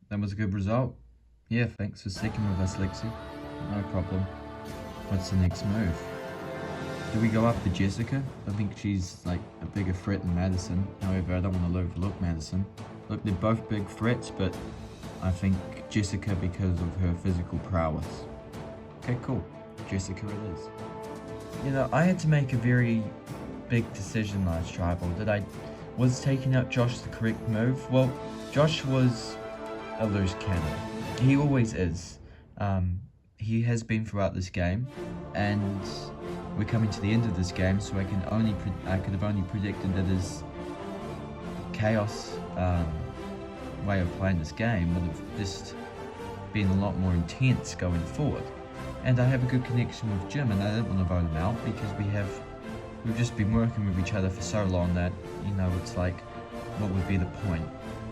That was a good result. Yeah, thanks for sticking with us, Lexi. No problem. What's the next move? Do we go after Jessica? I think she's like a bigger threat than Madison. However, I don't want to overlook Madison. Look, they're both big threats, but I think Jessica because of her physical prowess. Okay, cool. Jessica it is. You know, I had to make a very big decision last tribal. Was taking out Josh the correct move? Well, Josh was a loose cannon. He always is. He has been throughout this game, and we're coming to the end of this game, so I could have only predicted that his chaos way of playing this game would have just been a lot more intense going forward. And I have a good connection with Jim, and I didn't want to vote him out because we've just been working with each other for so long that, you know, it's like, what would be the point?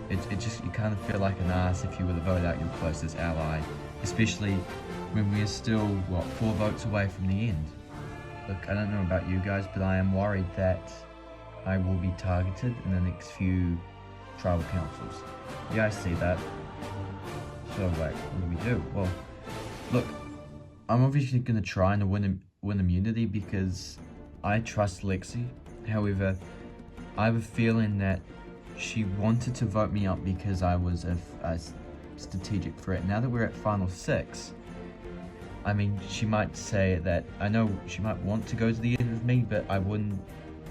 You kind of feel like an ass if you were to vote out your closest ally, especially when we're still, 4 votes away from the end. Look, I don't know about you guys, but I am worried that I will be targeted in the next few tribal councils. Yeah, I see that. So, like, what do we do? Well, look, I'm obviously going to try and win immunity because I trust Lexi. However, I have a feeling that she wanted to vote me up because I was a strategic threat. Now that we're at final 6, I mean, she might say that, I know she might want to go to the end with me, but I wouldn't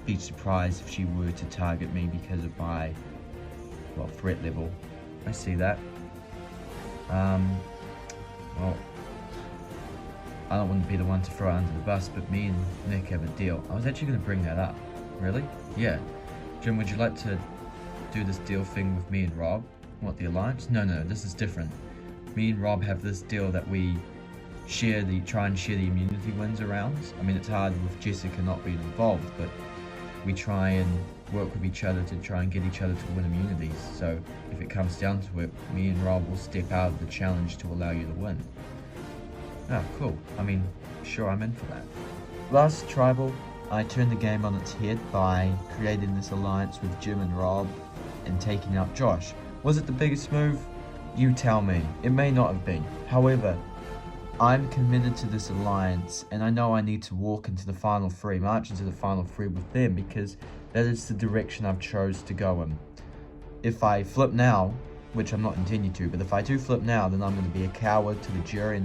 be surprised if she were to target me because of my, threat level. I see that. Well, I don't want to be the one to throw under the bus, but me and Nick have a deal. I was actually going to bring that up. Really? Yeah. Jim, would you like to do this deal thing with me and Rob? What, the alliance? No, this is different. Me and Rob have this deal that we try and share the immunity wins around. I mean, it's hard with Jessica not being involved, but we try and work with each other to try and get each other to win immunities. So if it comes down to it, me and Rob will step out of the challenge to allow you to win. Oh, cool. I mean, sure, I'm in for that. Last tribal, I turned the game on its head by creating this alliance with Jim and Rob and taking out Josh. Was it the biggest move? You tell me. It may not have been. However, I'm committed to this alliance, and I know I need to walk into the final 3, march into the final 3 with them, because that is the direction I've chose to go in. If I flip now, which I'm not intending to, but if I do flip now, then I'm going to be a coward to the jury,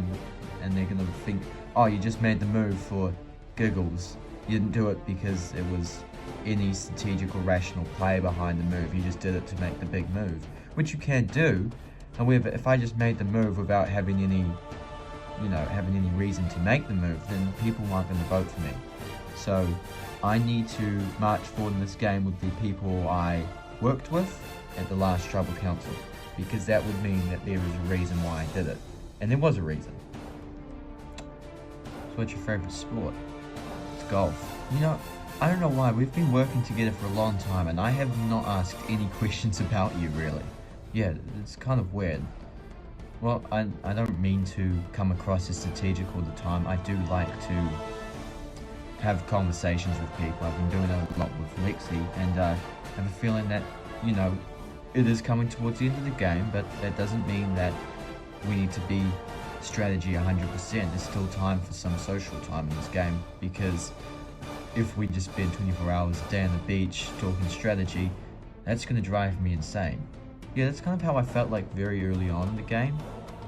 and they're going to think, oh, you just made the move for giggles. You didn't do it because it was any strategic or rational play behind the move. You just did it to make the big move, which you can do. However, if I just made the move without having any reason to make the move, then people aren't going to vote for me. So I need to march forward in this game with the people I worked with at the last tribal council, because that would mean that there is a reason why I did it. And there was a reason. So what's your favorite sport? It's golf. You know, I don't know why, we've been working together for a long time and I have not asked any questions about you, really. Yeah, it's kind of weird. Well, I don't mean to come across as strategic all the time. I do like to have conversations with people. I've been doing it a lot with Lexi, and I have a feeling that, you know, it is coming towards the end of the game, but that doesn't mean that we need to be strategy 100%. There's still time for some social time in this game, because if we just spend 24 hours a day on the beach talking strategy, that's going to drive me insane. Yeah, that's kind of how I felt like very early on in the game.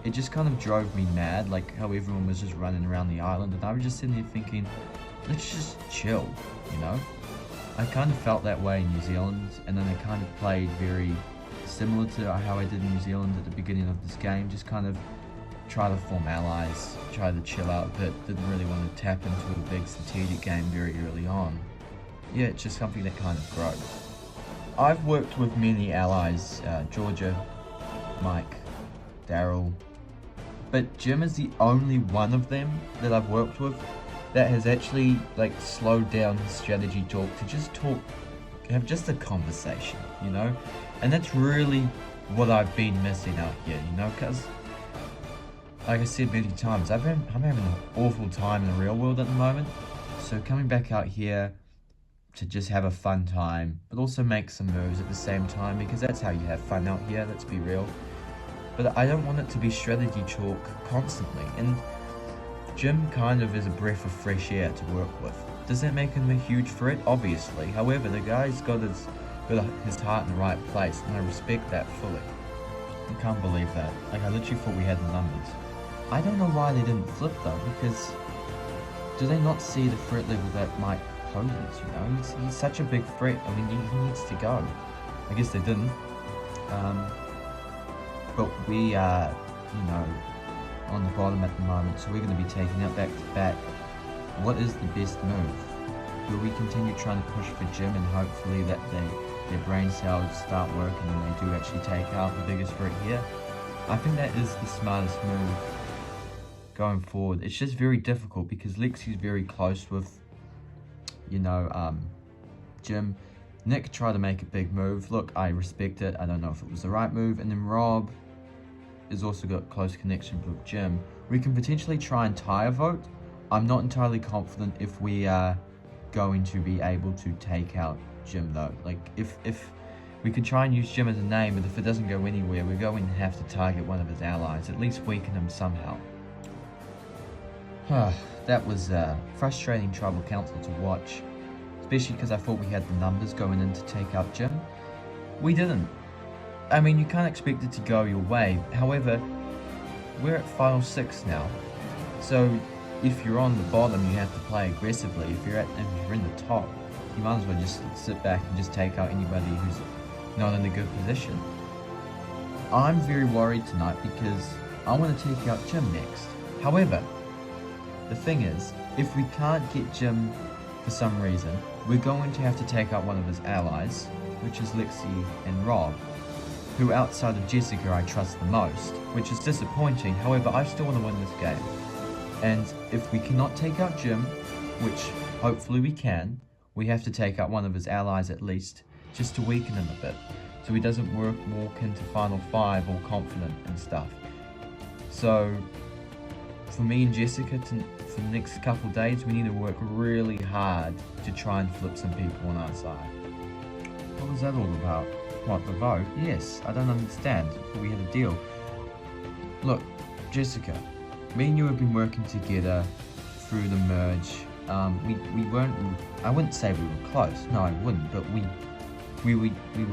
It just kind of drove me mad, like how everyone was just running around the island, and I was just sitting there thinking, let's just chill, you know? I kind of felt that way in New Zealand, and then I kind of played very similar to how I did in New Zealand at the beginning of this game, just kind of try to form allies, try to chill out a bit, didn't really want to tap into a big strategic game very early on. Yeah, it's just something that kind of grows. I've worked with many allies, Georgia, Mike, Daryl, but Jim is the only one of them that I've worked with that has actually like slowed down his strategy talk to just have just a conversation, you know? And that's really what I've been missing out here, you know, because like I said many times, I'm having an awful time in the real world at the moment, so coming back out here to just have a fun time, but also make some moves at the same time, because that's how you have fun out here, let's be real. but I don't want it to be strategy chalk constantly. And Jim kind of is a breath of fresh air to work with. Does that make him a huge threat? Obviously. However, the guy's got his heart in the right place, and I respect that fully. I can't believe that. Like, I literally thought we had the numbers. I don't know why they didn't flip though, because do they not see the threat level that Mike poses, you know? He's such a big threat. I mean, he needs to go. I guess they didn't. But we are, you know, on the bottom at the moment, so we're going to be taking out back to back. What is the best move? Will we continue trying to push for Jim and hopefully that their brain cells start working and they do actually take out the biggest threat here? I think that is the smartest move going forward. It's just very difficult because Lexi's very close with, you know, Jim. Nick tried to make a big move. Look, I respect it. I don't know if it was the right move. And then Rob has also got close connections with Jim. We can potentially try and tie a vote. I'm not entirely confident if we are going to be able to take out Jim though. Like, if we could try and use Jim as a name, but if it doesn't go anywhere, we're going to have to target one of his allies, at least weaken him somehow. That was frustrating tribal council to watch, especially because I thought we had the numbers going in to take out Jim. We didn't. I mean, you can't expect it to go your way. However, we're at final 6 now, so if you're on the bottom, you have to play aggressively. If you're in the top, you might as well just sit back and just take out anybody who's not in a good position. I'm very worried tonight because I want to take out Jim next. However, the thing is, if we can't get Jim for some reason, we're going to have to take out one of his allies, which is Lexi and Rob, who outside of Jessica I trust the most, which is disappointing. However, I still want to win this game. And if we cannot take out Jim, which hopefully we can, we have to take out one of his allies at least, just to weaken him a bit, so he doesn't walk into Final 5 all confident and stuff. So, for me and Jessica, for the next couple of days, we need to work really hard to try and flip some people on our side. What was that all about? What, the vote? Yes, I don't understand. We had a deal. Look, Jessica, me and you have been working together through the merge. We weren't, I wouldn't say we were close, no I wouldn't, but we were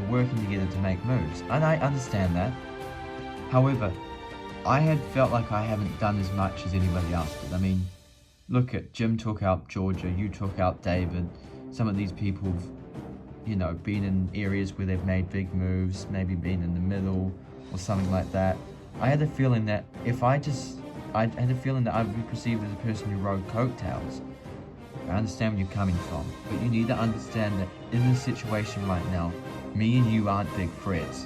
working together to make moves, and I understand that. However, I had felt like I haven't done as much as anybody else did. I mean, look at Jim took out Georgia, you took out David. Some of these people have, you know, been in areas where they've made big moves, maybe been in the middle or something like that. I had a feeling that I had a feeling that I would be perceived as a person who rode coattails. I understand where you're coming from, but you need to understand that in this situation right now, me and you aren't big threats.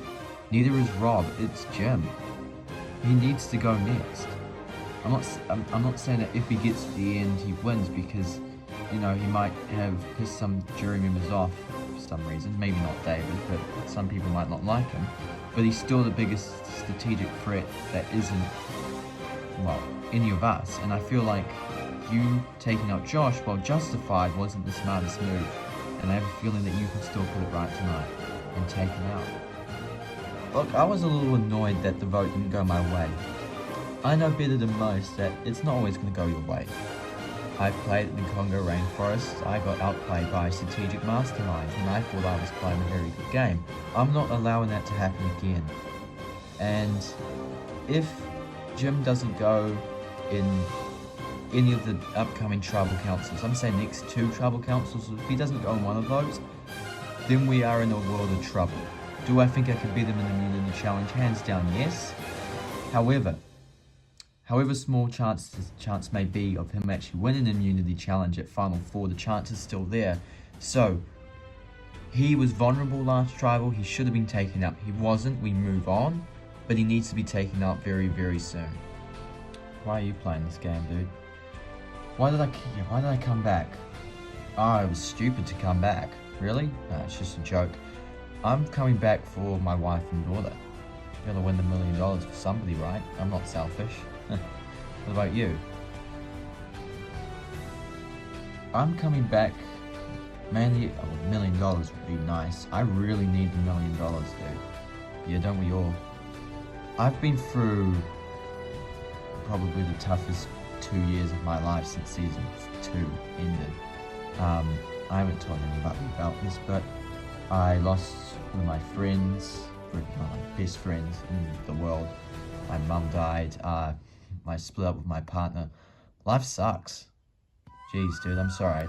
Neither is Rob, it's Jim. He needs to go next. I'm not saying that if he gets to the end, he wins, because, you know, he might have pissed some jury members off for some reason. Maybe not David, but some people might not like him. But he's still the biggest strategic threat that isn't, well, any of us. And I feel like you taking out Josh, while justified, wasn't the smartest move. And I have a feeling that you can still put it right tonight and take him out. Look, I was a little annoyed that the vote didn't go my way. I know better than most that it's not always going to go your way. I played in the Congo rainforest. I got outplayed by a strategic mastermind, and I thought I was playing a very good game. I'm not allowing that to happen again. And if Jim doesn't go in any of the upcoming tribal councils, I'm saying next 2 tribal councils, if he doesn't go in one of those, then we are in a world of trouble. Do I think I could beat him in the immunity challenge? Hands down, yes. However small chance may be of him actually winning an immunity challenge at Final 4, the chance is still there. So, he was vulnerable last tribal, he should have been taken out. He wasn't, we move on, but he needs to be taken out very, very soon. Why are you playing this game, dude? Why did I come back? Oh, it was stupid to come back. Really? No, it's just a joke. I'm coming back for my wife and daughter. You gotta win the $1 million for somebody, right? I'm not selfish. What about you? I'm coming back mainly. $1 million would be nice. I really need the $1 million, dude. Yeah, don't we all? I've been through probably the toughest 2 years of my life since season 2 ended. I haven't told anybody about this, but I lost one of my friends, one of my best friends in the world. My mum died. I split up with my partner. Life sucks. Jeez, dude, I'm sorry.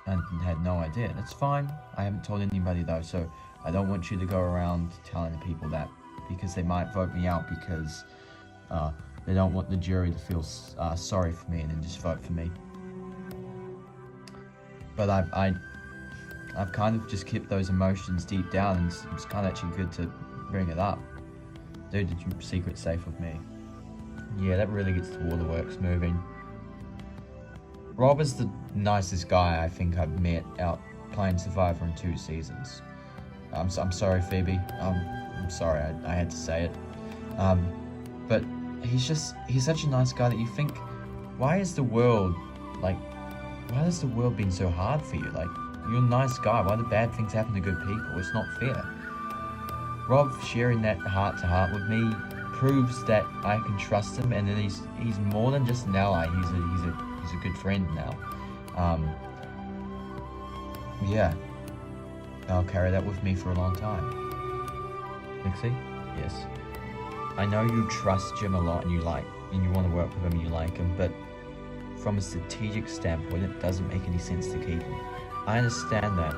I had no idea. That's fine. I haven't told anybody though, so I don't want you to go around telling people that, because they might vote me out because they don't want the jury to feel sorry for me and then just vote for me. But I've kind of just kept those emotions deep down, and it's kind of actually good to bring it up. Dude, did you secret safe with me? Yeah, that really gets the waterworks moving. Rob is the nicest guy I think I've met out playing Survivor in 2 seasons. I'm sorry, Phoebe. I'm sorry, I had to say it. But he's such a nice guy that you think, why has the world been so hard for you? Like, you're a nice guy. Why do bad things happen to good people? It's not fair. Rob sharing that heart to heart with me proves that I can trust him, and then he's more than just an ally. He's a good friend now. Yeah, I'll carry that with me for a long time. Nixie? Yes. I know you trust Jim a lot, and you want to work with him, and you like him, but from a strategic standpoint, it doesn't make any sense to keep him. I understand that.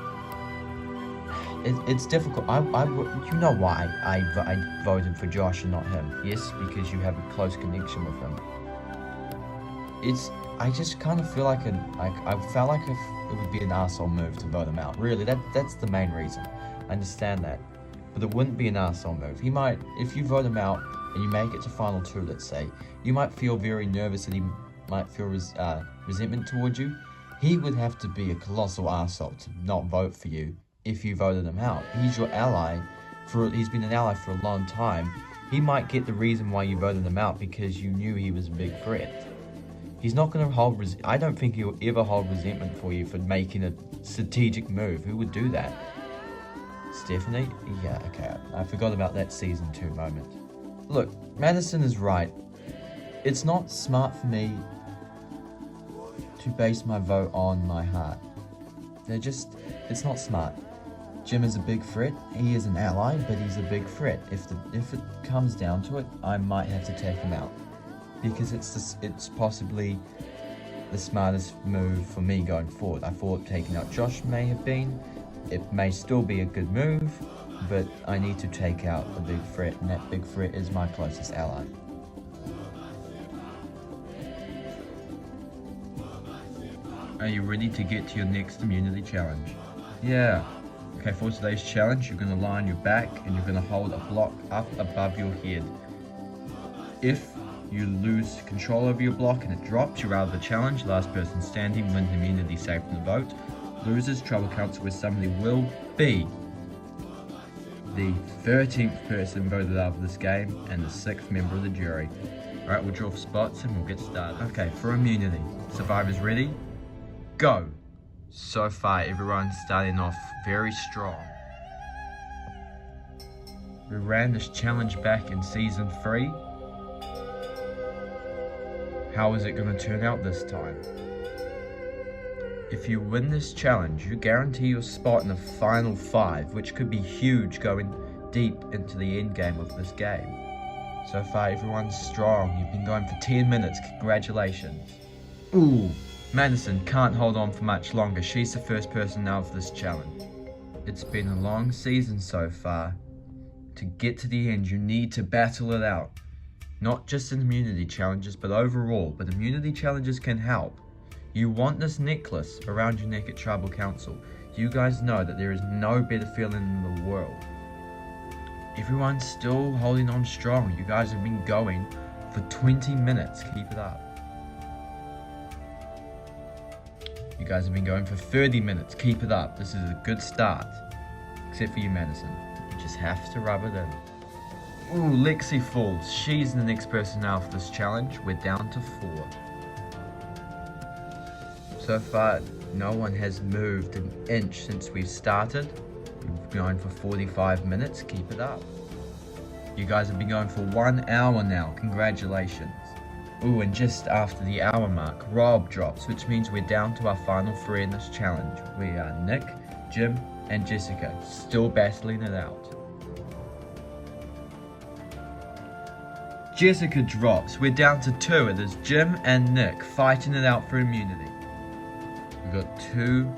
It's difficult. You know why I voted for Josh and not him? Yes, because you have a close connection with him. I just kind of feel like I felt like if it would be an arsehole move to vote him out. Really, that's the main reason. I understand that, but it wouldn't be an arsehole move. He might, if you vote him out and you make it to final 2, let's say, you might feel very nervous, and he might feel resentment towards you. He would have to be a colossal arsehole to not vote for you if you voted him out. He's your ally. He's been an ally for a long time. He might get the reason why you voted him out because you knew he was a big threat. He's not going to hold. I don't think he'll ever hold resentment for you for making a strategic move. Who would do that? Stephanie? Yeah, okay. I forgot about that season 2 moment. Look, Madison is right. It's not smart for me to base my vote on my heart. It's not smart. Jim is a big threat. He is an ally, but he's a big threat. If it comes down to it, I might have to take him out, because it's possibly the smartest move for me going forward. I thought taking out Josh may have been. It may still be a good move, but I need to take out a big threat, and that big threat is my closest ally. Are you ready to get to your next immunity challenge? Yeah. Okay, for today's challenge, you're going to lie on your back and you're going to hold a block up above your head. If you lose control over your block and it drops, you're out of the challenge. Last person standing wins immunity safe from the vote. Losers, tribal council where somebody will be the 13th person voted out of this game and the 6th member of the jury. Alright, we'll draw for spots and we'll get started. Okay, for immunity, survivors ready? Go! So far, everyone's starting off very strong. We ran this challenge back in season 3. How is it going to turn out this time? If you win this challenge, you guarantee your spot in the final 5, which could be huge going deep into the end game of this game. So far, everyone's strong. You've been going for 10 minutes. Congratulations. Ooh. Madison can't hold on for much longer. She's the first person out of this challenge. It's been a long season so far. To get to the end, you need to battle it out. Not just in immunity challenges, but overall. But immunity challenges can help. You want this necklace around your neck at Tribal Council. You guys know that there is no better feeling in the world. Everyone's still holding on strong. You guys have been going for 20 minutes. Keep it up. You guys have been going for 30 minutes. Keep it up. This is a good start. Except for you, Madison. You just have to rub it in. Ooh, Lexi falls. She's the next person out of this challenge. We're down to 4. So far, no one has moved an inch since we've started. We've been going for 45 minutes. Keep it up. You guys have been going for 1 hour now. Congratulations. Ooh, and just after the hour mark, Rob drops, which means we're down to our final 3 in this challenge. We are Nick, Jim, and Jessica, still battling it out. Jessica drops. We're down to 2. It is Jim and Nick fighting it out for immunity. We've got 2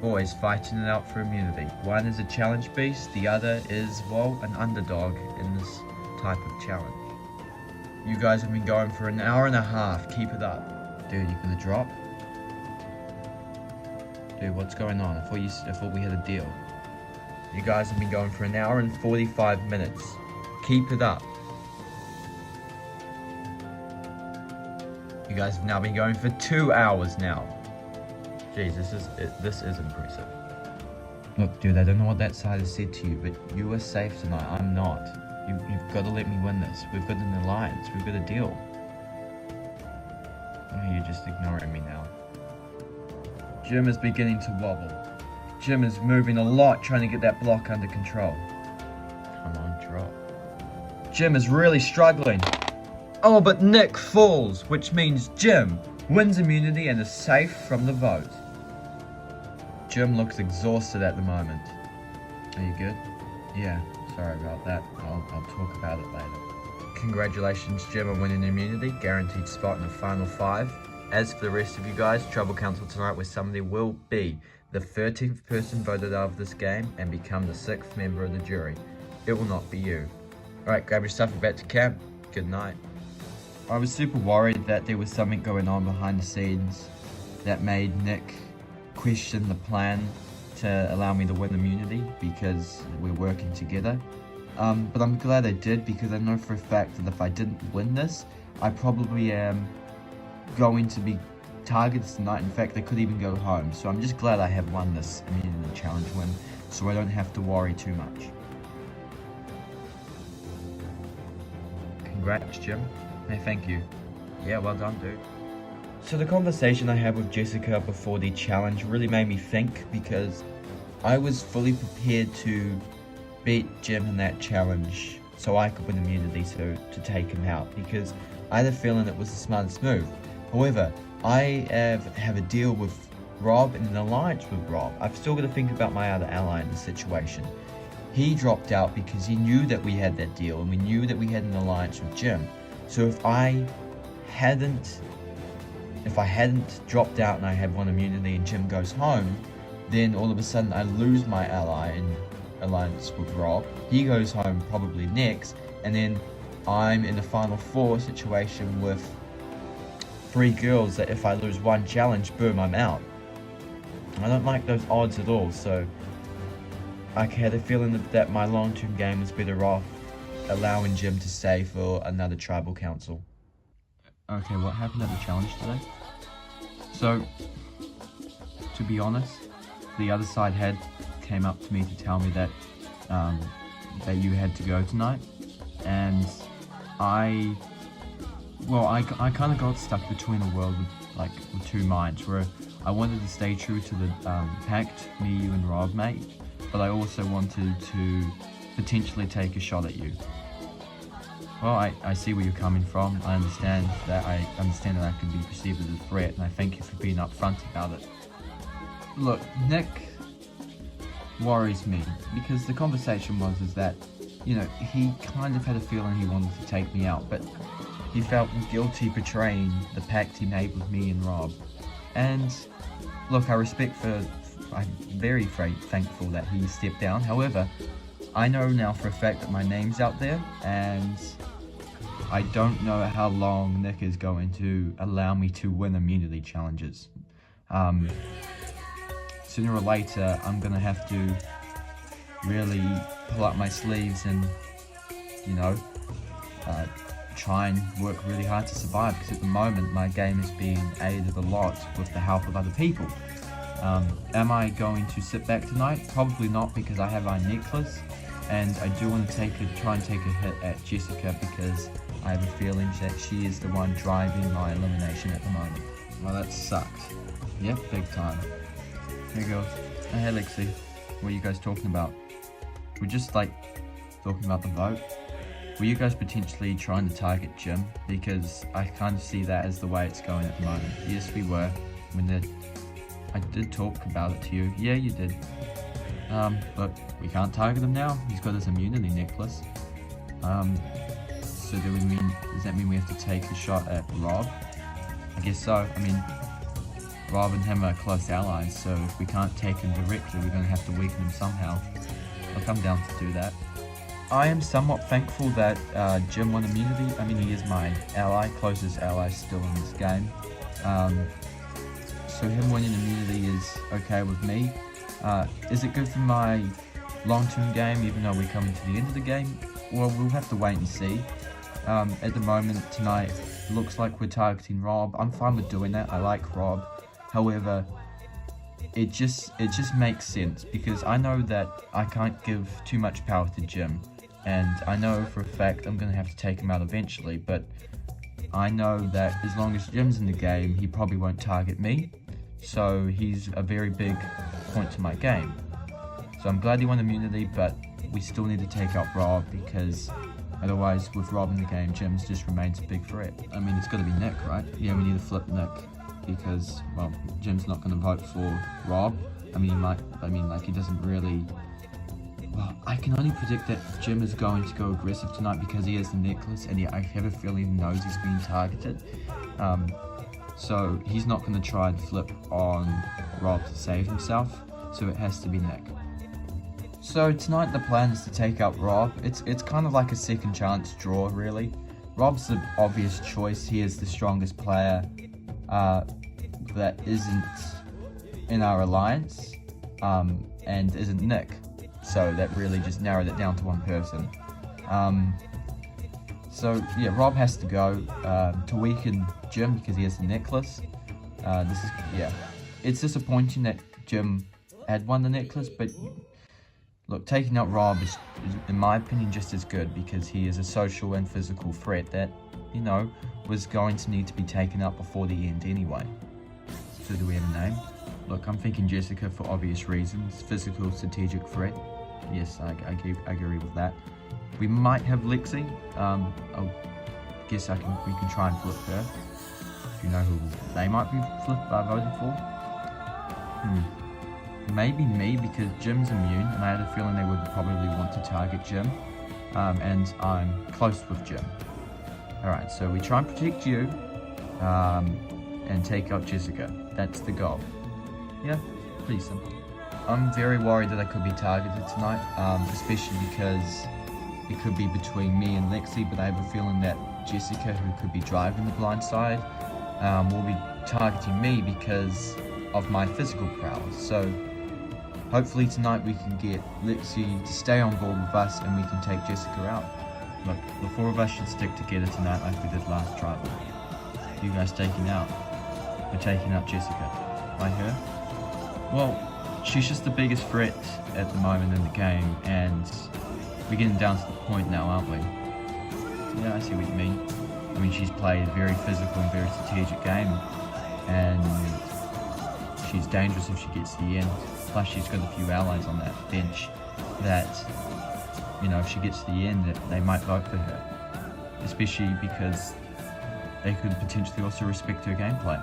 boys fighting it out for immunity. One is a challenge beast, the other is, well, an underdog in this type of challenge. You guys have been going for 1.5 hours. Keep it up. Dude, you gonna drop? Dude, what's going on? I thought we had a deal. You guys have been going for 1 hour and 45 minutes. Keep it up. You guys have now been going for 2 hours now. Jeez, this is impressive. Look, dude, I don't know what that side has said to you, but you are safe tonight. I'm not. You've got to let me win this. We've got an alliance. We've got a deal. Oh, you're just ignoring me now. Jim is beginning to wobble. Jim is moving a lot, trying to get that block under control. Come on, drop. Jim is really struggling. Oh, but Nick falls, which means Jim wins immunity and is safe from the vote. Jim looks exhausted at the moment. Are you good? Yeah, sorry about that. I'll talk about it later. Congratulations, Jim, on winning immunity. Guaranteed spot in the final 5. As for the rest of you guys, Tribal Council tonight, where somebody will be the 13th person voted out of this game and become the 6th member of the jury. It will not be you. Alright, grab your stuff and back to camp. Good night. I was super worried that there was something going on behind the scenes that made Nick question the plan to allow me to win immunity because we're working together. But I'm glad I did, because I know for a fact that if I didn't win this, I probably am going to be targeted tonight. In fact, I could even go home. So I'm just glad I have won this immunity challenge win, so I don't have to worry too much. Congrats, Jim. Hey, thank you. Yeah, well done, dude. So the conversation I had with Jessica before the challenge really made me think, because I was fully prepared to beat Jim in that challenge so I could win immunity to take him out, because I had a feeling it was the smartest move. However, I have a deal with Rob and an alliance with Rob. I've still got to think about my other ally in the situation. He dropped out because he knew that we had that deal, and we knew that we had an alliance with Jim. So if I hadn't dropped out and I had won immunity and Jim goes home, then all of a sudden I lose my ally in alliance with Rob. He goes home probably next, and then I'm in the final 4 situation with 3 girls that if I lose one challenge, boom, I'm out. I don't like those odds at all, so I had a feeling that my long-term game was better off allowing Jim to stay for another tribal council. Okay, what happened at the challenge today? So, to be honest, the other side head came up to me to tell me that that you had to go tonight, and I kind of got stuck between a world with 2 minds, where I wanted to stay true to the pact me, you, and Rob made, but I also wanted to potentially take a shot at you. Well, I see where you're coming from. I understand that I can be perceived as a threat, and I thank you for being upfront about it. Look, Nick worries me, because the conversation is that, you know, he kind of had a feeling he wanted to take me out, but he felt guilty betraying the pact he made with me and Rob. And look, I'm very thankful that he stepped down. However, I know now for a fact that my name's out there, and I don't know how long Nick is going to allow me to win immunity challenges. Sooner or later, I'm gonna have to really pull up my sleeves and, you know, try and work really hard to survive, because at the moment my game is being aided a lot with the help of other people. Am I going to sit back tonight? Probably not, because I have my necklace, and I do want to try and take a hit at Jessica, because I have a feeling that she is the one driving my elimination at the moment. Well, that sucked. Yep, big time. Hey girls. Hey Lexi. What are you guys talking about? We're just talking about the vote. were you guys potentially trying to target Jim? Because I kind of see that as the way it's going at the moment. Yes, we were. I did talk about it to you. Yeah, you did. But we can't target him now. He's got his immunity necklace. So does that mean we have to take a shot at Rob? I guess so. I mean, Rob and him are close allies, so if we can't take him directly, we're going to have to weaken him somehow. Look, I'm down to do that. I am somewhat thankful that Jim won immunity. I mean, he is my ally, closest ally still in this game. So him winning immunity is okay with me. Is it good for my long-term game, even though we're coming to the end of the game? Well, we'll have to wait and see. At the moment, tonight, looks like we're targeting Rob. I'm fine with doing that. I like Rob. However, it just makes sense because I know that I can't give too much power to Jim, and I know for a fact I'm going to have to take him out eventually, but I know that as long as Jim's in the game, he probably won't target me, so he's a very big point to my game. So I'm glad he won immunity, but we still need to take out Rob because otherwise with Rob in the game, Jim's just remains a big threat. I mean, it's got to be Nick, right? Yeah, we need to flip Nick because, well, Jim's not going to vote for Rob. I mean, he doesn't really... Well, I can only predict that Jim is going to go aggressive tonight because he has the necklace, and I have a feeling he knows he's being targeted. So he's not going to try and flip on Rob to save himself, so it has to be Nick. So tonight the plan is to take out Rob. It's kind of like a second chance draw, really. Rob's the obvious choice. He is the strongest player that isn't in our alliance, and isn't Nick. So that really just narrowed it down to one person. So yeah, Rob has to go to weaken Jim because he has the necklace. It's disappointing that Jim had won the necklace, but look, taking out Rob is in my opinion just as good because he is a social and physical threat that, you know, was going to need to be taken out before the end anyway. So do we have a name? Look, I'm thinking Jessica for obvious reasons. Physical, strategic threat. Yes, I agree with that. We might have Lexi. I guess we can try and flip her. Do you know who they might be voting for? Maybe me because Jim's immune, and I had a feeling they would probably want to target Jim. And I'm close with Jim. Alright, so we try and protect you, and take out Jessica. That's the goal. Yeah, pretty simple. I'm very worried that I could be targeted tonight, especially because it could be between me and Lexi, but I have a feeling that Jessica, who could be driving the blind side, will be targeting me because of my physical prowess. So hopefully tonight we can get Lexi to stay on board with us and we can take Jessica out. Look, the four of us should stick together tonight like we did last tribal. You guys taking out? We're taking out Jessica. By her? Well, she's just the biggest threat at the moment in the game, and we're getting down to the point now, aren't we? Yeah, I see what you mean. I mean, she's played a very physical and very strategic game, and she's dangerous if she gets to the end. Plus, she's got a few allies on that bench that, you know, if she gets to the end, they might vote for her. Especially because they could potentially also respect her gameplay.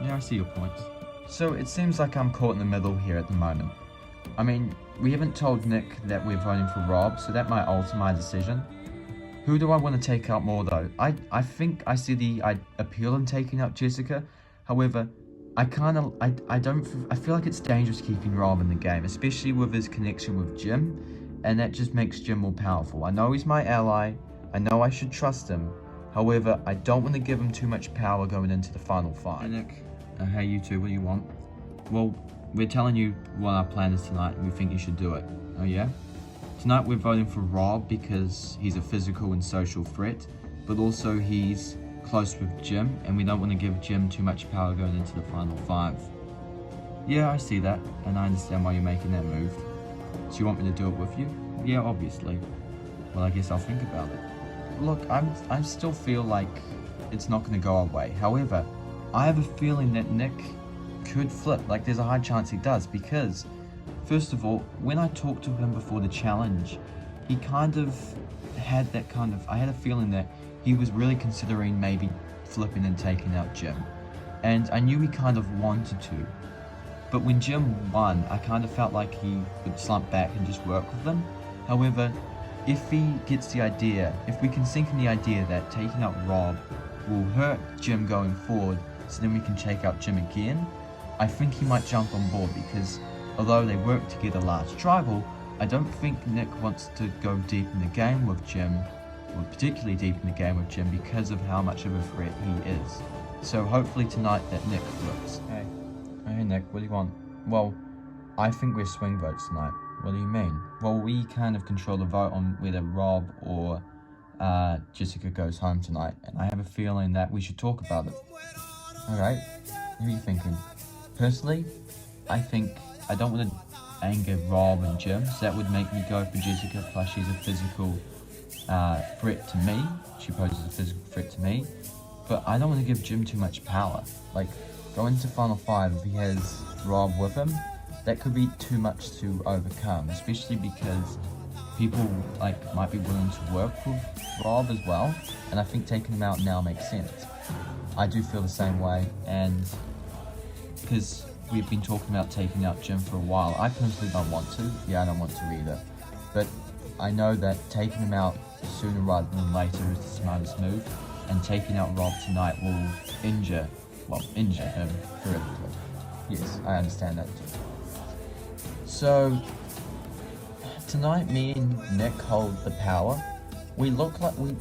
Yeah, I see your points. So it seems like I'm caught in the middle here at the moment. I mean, we haven't told Nick that we're voting for Rob, so that might alter my decision. Who do I want to take out more though? I think I see the appeal in taking out Jessica. However, I feel like it's dangerous keeping Rob in the game, especially with his connection with Jim, and that just makes Jim more powerful. I know he's my ally, I know I should trust him. However, I don't want to give him too much power going into the final fight. Hey Nick, hey you two, what do you want? Well, we're telling you what our plan is tonight and we think you should do it. Oh yeah? Tonight we're voting for Rob because he's a physical and social threat, but also he's close with Jim and we don't want to give Jim too much power going into the final five. Yeah, I see that and I understand why you're making that move. So you want me to do it with you? Yeah, obviously. Well, I guess I'll think about it. Look, I still feel like it's not going to go our way. However, I have a feeling that Nick could flip. Like, there's a high chance he does because, first of all, when I talked to him before the challenge, he kind of had that I had a feeling that he was really considering maybe flipping and taking out Jim. And I knew he kind of wanted to. But when Jim won, I kind of felt like he would slump back and just work with them. However, if he gets the idea, if we can sink in the idea that taking out Rob will hurt Jim going forward, so then we can take out Jim again, I think he might jump on board, because although they work together last tribal, I don't think Nick wants to go deep in the game with Jim, or particularly deep in the game with Jim, because of how much of a threat he is. So hopefully tonight that Nick flips. Hey Nick, what do you want? Well, I think we're swing votes tonight. What do you mean? Well, we kind of control the vote on whether Rob or Jessica goes home tonight, and I have a feeling that we should talk about it. Alright, what are you thinking? Personally, I think I don't want to anger Rob and Jim, so that would make me go for Jessica, plus she's a physical threat to me. She poses a physical threat to me, but I don't want to give Jim too much power. Like, going to Final 5, if he has Rob with him, that could be too much to overcome, especially because people might be willing to work with Rob as well, and I think taking him out now makes sense. I do feel the same way, and because we've been talking about taking out Jim for a while, I personally don't want to. Yeah, I don't want to either, but I know that taking him out sooner rather than later is the smartest move, and taking out Rob tonight will injure him forever. Yes, I understand that too. So, tonight me and Nick hold the power. We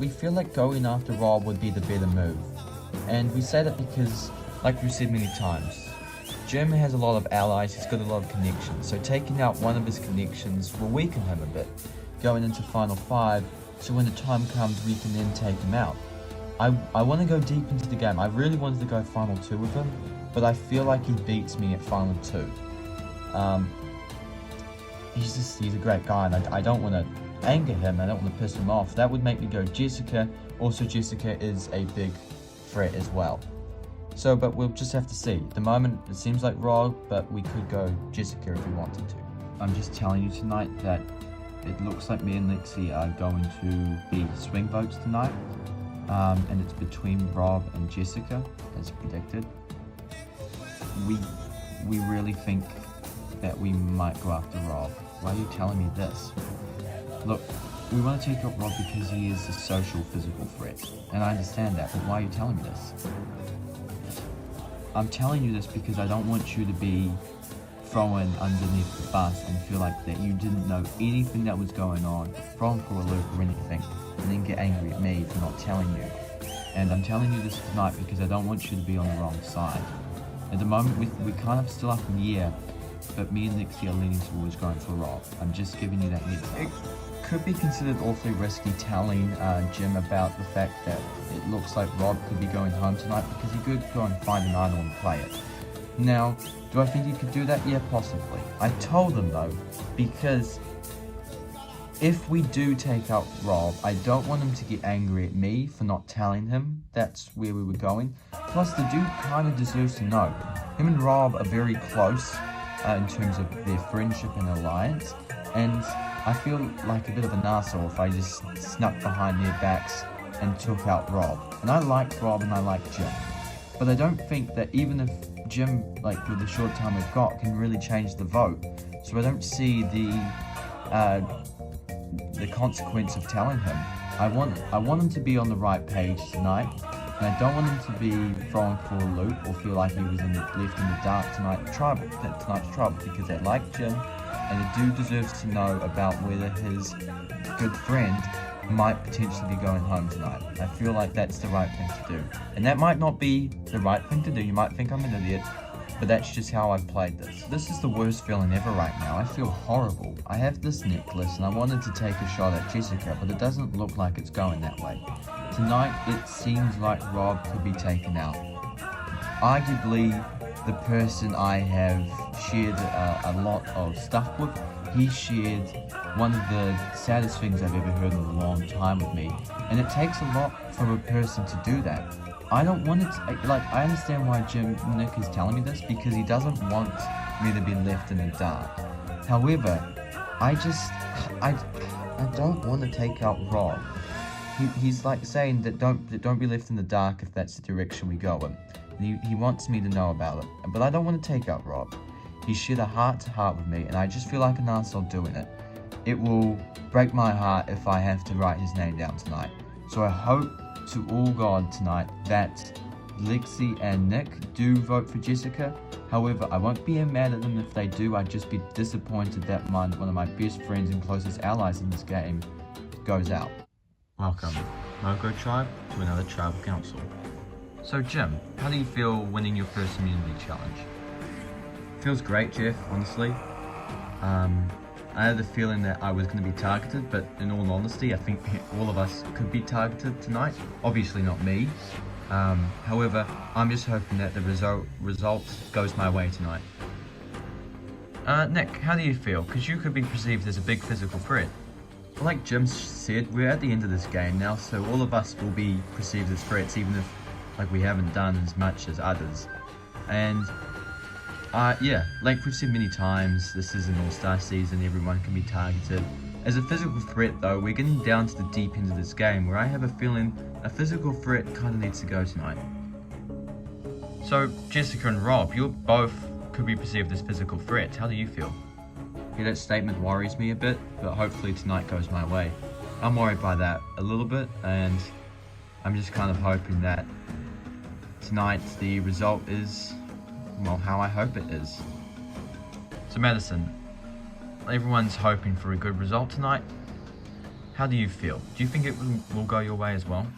feel like going after Rob would be the better move. And we say that because, like we've said many times, Jim has a lot of allies, he's got a lot of connections, so taking out one of his connections will weaken him a bit, going into Final 5, so when the time comes we can then take him out. I want to go deep into the game. I really wanted to go Final 2 with him, but I feel like he beats me at Final 2. He's a great guy, and I don't want to anger him, I don't want to piss him off. That would make me go Jessica. Also, Jessica is a big threat as well. So, but we'll just have to see. At the moment, it seems like Rob, but we could go Jessica if we wanted to. I'm just telling you tonight that it looks like me and Lexi are going to be swing votes tonight. And it's between Rob and Jessica, as predicted. We really think that we might go after Rob. Why are you telling me this? Look, we want to take out Rob because he is a social, physical threat, and I understand that, but why are you telling me this? I'm telling you this because I don't want you to be thrown underneath the bus and feel like that you didn't know anything that was going on, thrown for a loop or anything, and then get angry at me for not telling you. And I'm telling you this tonight because I don't want you to be on the wrong side. At the moment, we kind of still up in the air, but me and Nixie are leaning towards going for Rob. I'm just giving you that heads up. It could be considered awfully risky telling Jim about the fact that it looks like Rob could be going home tonight, because he could go and find an idol and play it. Now, do I think he could do that? Yeah, possibly. I told him though, because if we do take out Rob, I don't want him to get angry at me for not telling him that's where we were going. Plus, the dude kind of deserves to know. Him and Rob are very close in terms of their friendship and alliance, and I feel like a bit of an arsehole if I just snuck behind their backs and took out Rob. And I like Rob and I like Jim, but I don't think that even if Jim, with the short time we've got, can really change the vote. So I don't see the consequence of telling him. I want him to be on the right page tonight, and I don't want him to be thrown for a loop or feel like he was left in the dark tonight's tribal, because they like Jim, and the dude deserves to know about whether his good friend might potentially be going home tonight. I feel like that's the right thing to do. And that might not be the right thing to do. You might think I'm an idiot, but that's just how I've played this. This is the worst feeling ever right now. I feel horrible. I have this necklace and I wanted to take a shot at Jessica, but it doesn't look like it's going that way. Tonight, it seems like Rob could be taken out. Arguably, the person I have shared a lot of stuff with, he shared one of the saddest things I've ever heard in a long time with me, and it takes a lot from a person to do that. I don't want it to, I understand why Nick is telling me this, because he doesn't want me to be left in the dark. However, I I don't want to take out Rob. He's like saying that don't be left in the dark if that's the direction we go in. And he wants me to know about it, but I don't want to take out Rob. He shared a heart-to-heart with me, and I just feel like an arsehole doing it. It will break my heart if I have to write his name down tonight. So I hope to all God tonight that Lexi and Nick do vote for Jessica. However, I won't be mad at them if they do. I'd just be disappointed that one of my best friends and closest allies in this game goes out. Welcome, Mogo Tribe, to another tribal council. So Jim, how do you feel winning your first immunity challenge? Feels great, Jeff, honestly. I had the feeling that I was going to be targeted, but in all honesty, I think all of us could be targeted tonight. Obviously not me. However, I'm just hoping that the result goes my way tonight. Nick, how do you feel? Because you could be perceived as a big physical threat. Like Jim said, we're at the end of this game now, so all of us will be perceived as threats, even if we haven't done as much as others. And yeah, like we've said many times, this is an all-star season, everyone can be targeted. As a physical threat though, we're getting down to the deep end of this game, where I have a feeling a physical threat kind of needs to go tonight. So Jessica and Rob, you both could be perceived as physical threats. How do you feel? Yeah, that statement worries me a bit, but hopefully tonight goes my way. I'm worried by that a little bit, and I'm just kind of hoping that tonight the result is, well, how I hope it is. So Madison, everyone's hoping for a good result tonight. How do you feel? Do you think it will go your way as well?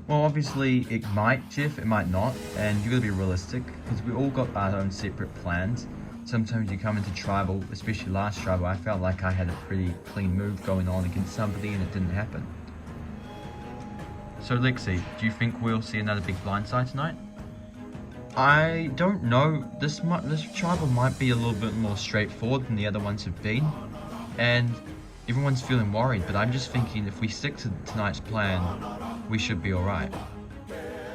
Well, obviously it might, Jeff, it might not, and you gotta be realistic, because we all got our own separate plans. Sometimes you come into tribal, especially last tribal, I felt like I had a pretty clean move going on against somebody and it didn't happen. So Lexi, do you think we'll see another big blindside tonight? I don't know, this tribal might be a little bit more straightforward than the other ones have been, and everyone's feeling worried, but I'm just thinking if we stick to tonight's plan, we should be alright.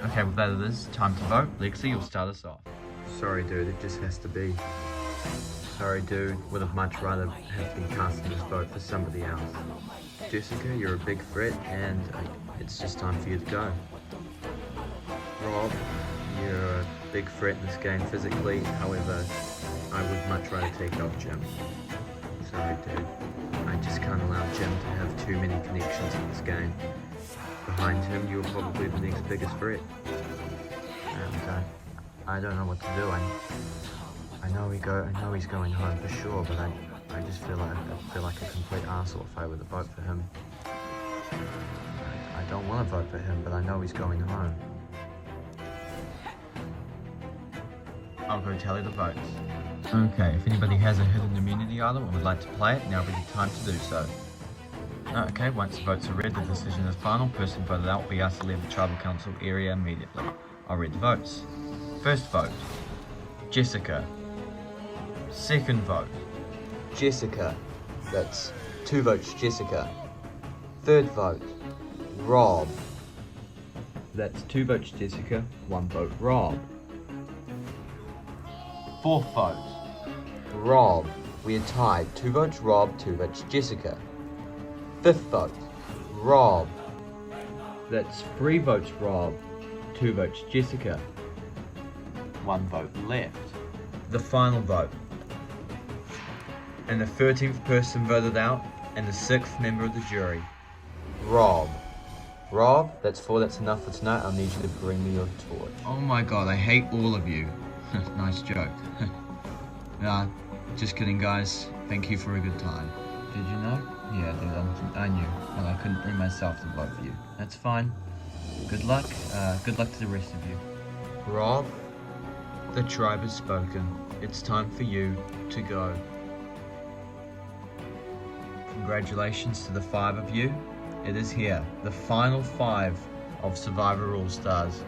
Okay, with that it is, time to vote. Lexi, you'll start us off. Sorry dude, it just has to be. Sorry dude, would have much rather have been casting this vote for somebody else. Jessica, you're a big threat, and it's just time for you to go. Rob, you're a big threat in this game physically, however, I would much rather take out Jim. Sorry dude, I just can't allow Jim to have too many connections in this game. Behind him, you're probably the next biggest threat. And I don't know what to do. I know he's going home for sure, but I just feel like a complete arsehole if I were to vote for him. I don't want to vote for him, but I know he's going home. I'll go tally the votes. Okay, if anybody has a hidden immunity item and would like to play it, now would be the time to do so. Okay, once the votes are read, the decision is final. Person voted out will be asked to leave the tribal council area immediately. I'll read the votes. First vote, Jessica. Second vote, Jessica. That's 2 votes Jessica. Third vote, Rob. That's 2 votes Jessica, 1 vote Rob. Fourth vote, Rob. We are tied, 2 votes Rob, 2 votes Jessica. Fifth vote, Rob. That's 3 votes Rob, 2 votes Jessica. 1 vote left. The final vote. And the 13th person voted out, and the 6th member of the jury. Rob. Rob, that's 4, that's enough for tonight. I'll need you to bring me your torch. Oh my god, I hate all of you. Nice joke. Nah, just kidding guys. Thank you for a good time. Did you know? Yeah, dude, I knew, and I couldn't bring myself to vote for you. That's fine. Good luck. Good luck to the rest of you. Rob, the tribe has spoken. It's time for you to go. Congratulations to the 5 of you. It is here, the final 5 of Survivor All-Stars.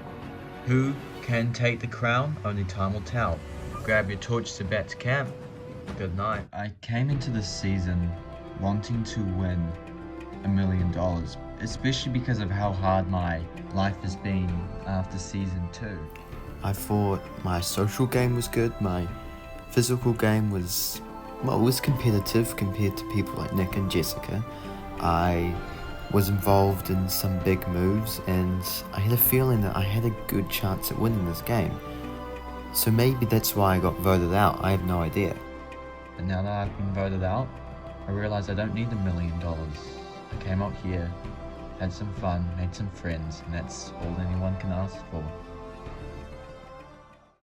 Who can take the crown? Only time will tell. Grab your torch to back to camp. Good night. I came into this season wanting to win $1 million, especially because of how hard my life has been after season 2. I thought my social game was good, my physical game was, well, it was competitive compared to people like Nick and Jessica. I was involved in some big moves, and I had a feeling that I had a good chance at winning this game. So maybe that's why I got voted out, I have no idea. And now that I've been voted out, I realize I don't need $1 million. I came out here, had some fun, made some friends, and that's all anyone can ask for.